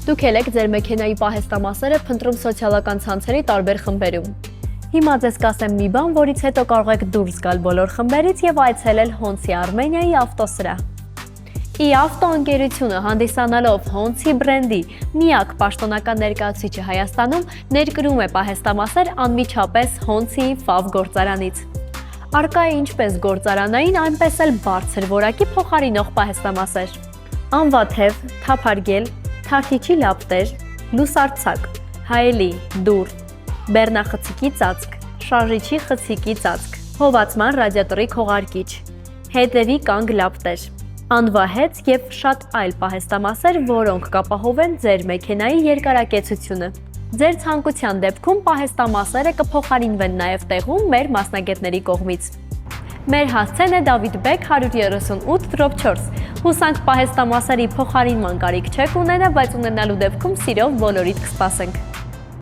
Դուք եք ձեր մեքենայի պահեստամասերը փնտրում սոցիալական ցանցերի տարբեր խմբերում։ Հիմա ձեզ կասեմ մի բան, որից հետո կարող եք դուրս գալ բոլոր խմբերից եւ այցելել Honda Armenia-ի ավտոսրահ։ E-Auto ընկերությունը հանդիսանալով Honda բրենդի միակ պաշտոնական ներկայացուցիչը Հայաստանում ներկրում է պահեստամասեր անմիջապես Honda-ի FAW գործարանից։ Արկա է ինչպես գործարանային, այնպես էլ բարձր որակի փոխարինող պահեստամասեր։ Անվաթև, թափարգել, թարթիչի լապտեր, լուսարձակ, հայելի, դուռ, բեռնախցիկի ծածկ, շարժիչի խցիկի ծածկ, հովացման ռադիատորի քողարկիչ, հետևի կանգ լապտեր, անվահեց և շատ այլ պահեստամասեր, որոնք կապահովեն ձեր մեքենայի երկարակեցությունը։ Ձեր ցանկության դեպքում պահեստամասերը կփոխարինվեն նաև տեղում մեր մասնագետների կողմից։ Մեր հասցեն է Դավիթ Բեկ 138/4։ Հուսանք պահեստամասերի փոխարինման կարիք չեք ունենա, բայց ունենալու դեպքում սիրով բոլորիդ կսպասենք։